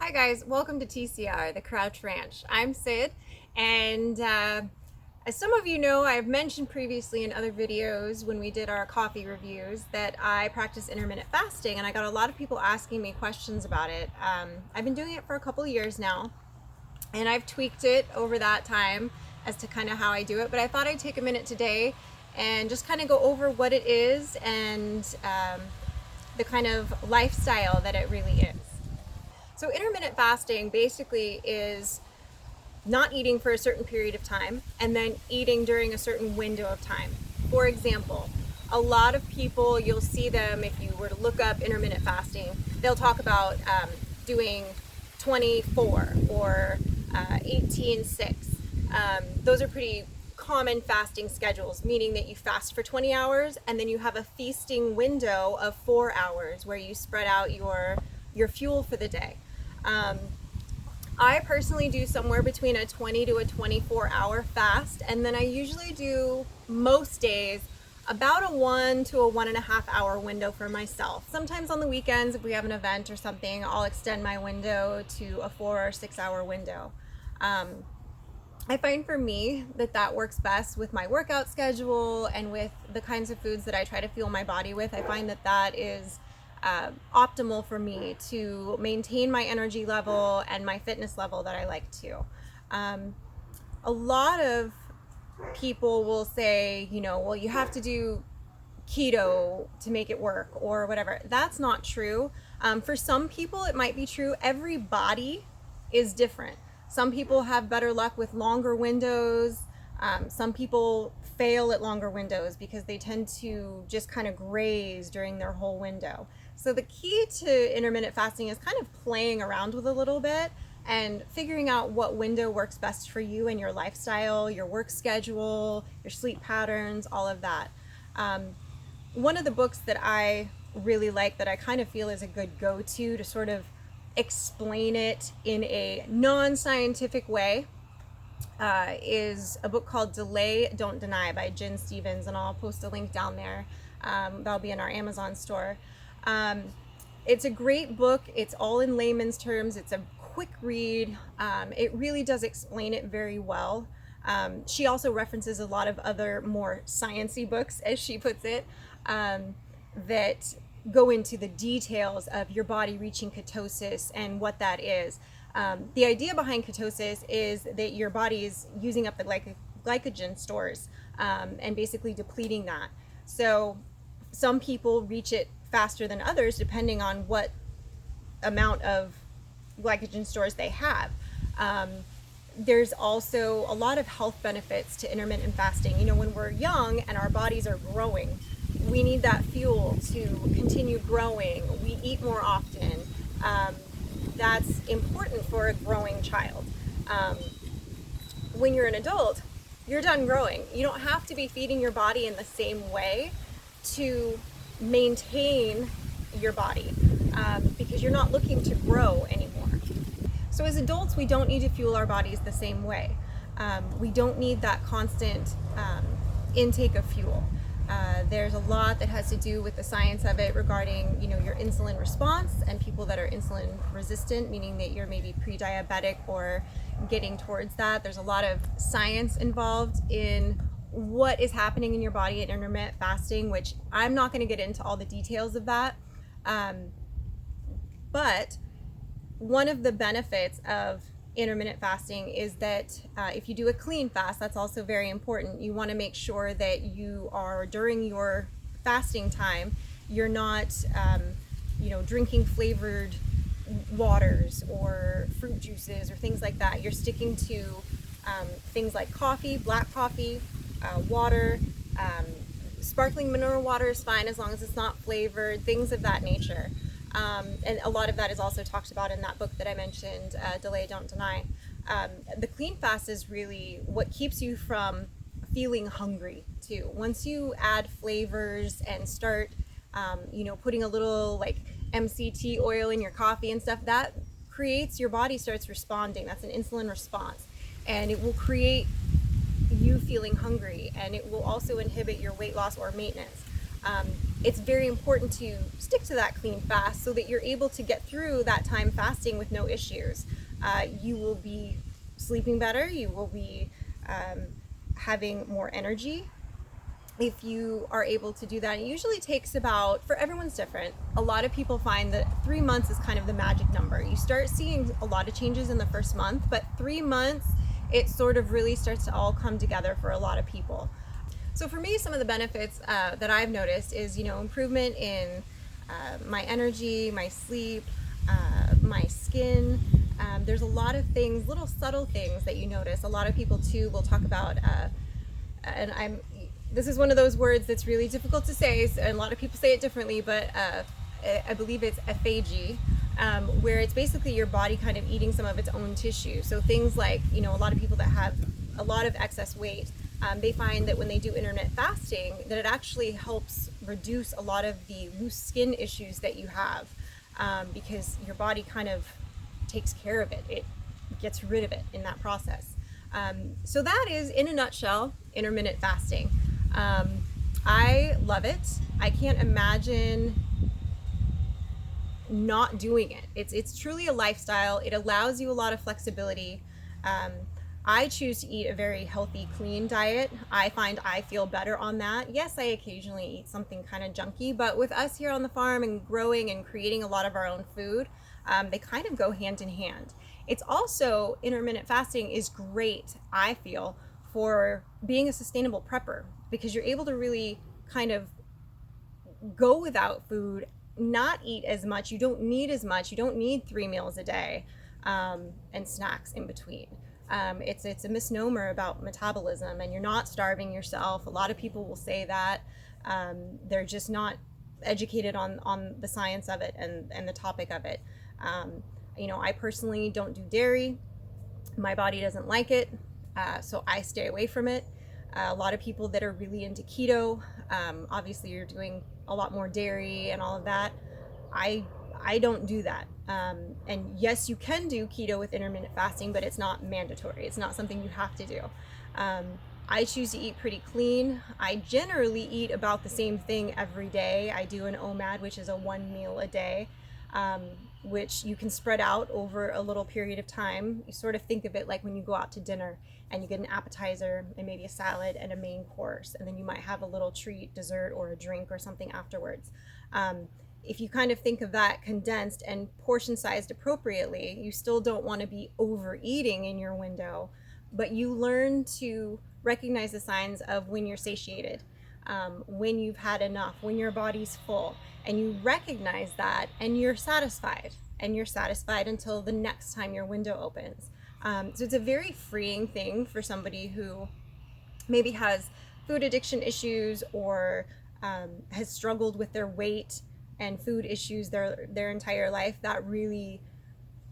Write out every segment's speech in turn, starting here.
Hi guys, welcome to TCR, the Crouch Ranch. I'm Sid, and as some of you know, I've mentioned previously in other videos when we did our coffee reviews that I practice intermittent fasting, and I got a lot of people asking me questions about it. I've been doing it for a couple of years now, and I've tweaked it over that time as to kind of how I do it, but I thought I'd take a minute today and just kind of go over what it is and the kind of lifestyle that it really is. So intermittent fasting basically is not eating for a certain period of time and then eating during a certain window of time. For example, a lot of people, you'll see them if you were to look up intermittent fasting, they'll talk about doing 24 or 18-6. Those are pretty common fasting schedules, meaning that you fast for 20 hours and then you have a feasting window of 4 hours where you spread out your fuel for the day. I personally do somewhere between a 20 to a 24-hour fast, and then I usually do most days about a 1 to a 1.5 hour window for myself. Sometimes on the weekends, if we have an event or something, I'll extend my window to a 4 or 6 hour window. I find for me that works best with my workout schedule and with the kinds of foods that I try to fuel my body with. I find that is optimal for me to maintain my energy level and my fitness level that I like to. A lot of people will say, well, you have to do keto to make it work or whatever. That's not true. For some people, it might be true. Every body is different. Some people have better luck with longer windows. Some people fail at longer windows because they tend to just kind of graze during their whole window. So the key to intermittent fasting is kind of playing around with a little bit and figuring out what window works best for you and your lifestyle, your work schedule, your sleep patterns, all of that. One of the books that I really like that I kind of feel is a good go-to to sort of explain it in a non-scientific way is a book called Delay, Don't Deny by Jen Stevens, and I'll post a link down there. That'll be in our Amazon store. It's a great book. It's all in layman's terms. It's a quick read. It really does explain it very well. She also references a lot of other more sciencey books, as she puts it, that go into the details of your body reaching ketosis and what that is. The idea behind ketosis is that your body is using up the glycogen stores and basically depleting that. So some people reach it faster than others depending on what amount of glycogen stores they have. There's also a lot of health benefits to intermittent fasting. When we're young and our bodies are growing, we need that fuel to continue growing. We eat more often. That's important for a growing child. When you're an adult, you're done growing. You don't have to be feeding your body in the same way to maintain your body because you're not looking to grow anymore. So as adults, we don't need to fuel our bodies the same way. We don't need that constant intake of fuel. There's a lot that has to do with the science of it regarding, your insulin response and people that are insulin resistant, meaning that you're maybe pre-diabetic or getting towards that. There's a lot of science involved in what is happening in your body at intermittent fasting, which I'm not going to get into all the details of that. But one of the benefits of intermittent fasting is that if you do a clean fast, that's also very important. You want to make sure that you are, during your fasting time, you're not drinking flavored waters or fruit juices or things like that. You're sticking to things like coffee, black coffee, water, sparkling mineral water is fine as long as it's not flavored, things of that nature. And a lot of that is also talked about in that book that I mentioned, Delay, Don't Deny. The clean fast is really what keeps you from feeling hungry too. Once you add flavors and start, putting a little like MCT oil in your coffee and stuff, that creates, your body starts responding. That's an insulin response. And it will create you feeling hungry, and it will also inhibit your weight loss or maintenance. it's very important to stick to that clean fast so that you're able to get through that time fasting with no issues. You will be sleeping better, you will be having more energy if you are able to do that. It usually takes about, for everyone's different, a lot of people find that 3 months is kind of the magic number. You start seeing a lot of changes in the first month, but 3 months, it sort of really starts to all come together for a lot of people. So for me, some of the benefits that I've noticed is, improvement in my energy, my sleep, my skin. There's a lot of things, little subtle things that you notice. A lot of people too will talk about, and this is one of those words that's really difficult to say, and a lot of people say it differently, but I believe it's aphagy, where it's basically your body kind of eating some of its own tissue. So things like, a lot of people that have a lot of excess weight, they find that when they do intermittent fasting, that it actually helps reduce a lot of the loose skin issues that you have, because your body kind of takes care of it. It gets rid of it in that process. So that is, in a nutshell, intermittent fasting. I love it. I can't imagine not doing it. It's truly a lifestyle. It allows you a lot of flexibility. I choose to eat a very healthy, clean diet. I find I feel better on that. Yes, I occasionally eat something kind of junky, but with us here on the farm and growing and creating a lot of our own food, they kind of go hand in hand. It's also, intermittent fasting is great, I feel, for being a sustainable prepper, because you're able to really kind of go without food, not eat as much. You don't need as much. You don't need 3 meals a day, and snacks in between. It's a misnomer about metabolism, and you're not starving yourself. A lot of people will say that. They're just not educated on the science of it and the topic of it. I personally don't do dairy. My body doesn't like it, so I stay away from it. A lot of people that are really into keto, obviously you're doing a lot more dairy and all of that. I don't do that. And yes, you can do keto with intermittent fasting, but it's not mandatory. It's not something you have to do. I choose to eat pretty clean. I generally eat about the same thing every day. I do an OMAD, which is a 1 meal a day, which you can spread out over a little period of time. You sort of think of it like when you go out to dinner and you get an appetizer and maybe a salad and a main course, and then you might have a little treat, dessert, or a drink or something afterwards. If you kind of think of that condensed and portion sized appropriately, you still don't want to be overeating in your window, but you learn to recognize the signs of when you're satiated, when you've had enough, when your body's full, and you recognize that, and you're satisfied until the next time your window opens. So it's a very freeing thing for somebody who maybe has food addiction issues, or has struggled with their weight and food issues their entire life. That really,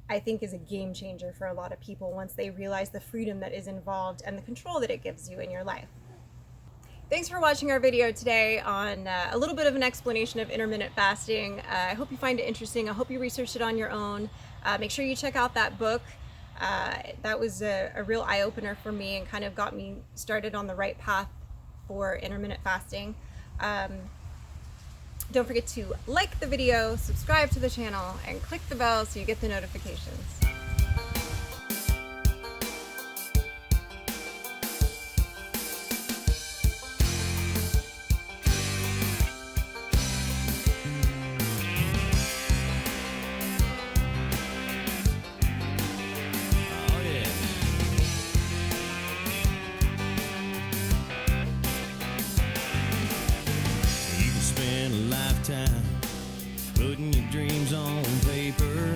I think, is a game changer for a lot of people once they realize the freedom that is involved and the control that it gives you in your life. Thanks for watching our video today on a little bit of an explanation of intermittent fasting. I hope you find it interesting. I hope you research it on your own. Make sure you check out that book. That was a real eye-opener for me and kind of got me started on the right path for intermittent fasting. Don't forget to like the video, subscribe to the channel, and click the bell so you get the notifications. Putting your dreams on paper,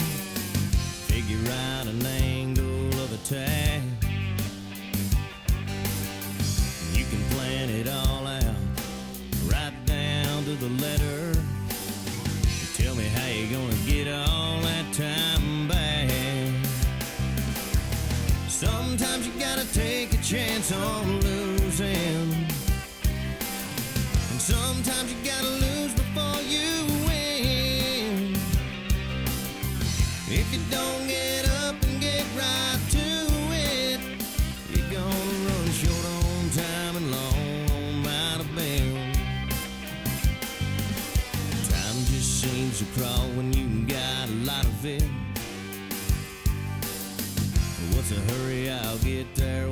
figure out an angle of attack. You can plan it all out, right down to the letter. Tell me how you're gonna get all that time back. Sometimes you gotta take a chance on losing, and sometimes you gotta lose before you win. If you don't get up and get right to it, you're gonna run short on time and long on by the bell. So hurry, I'll get there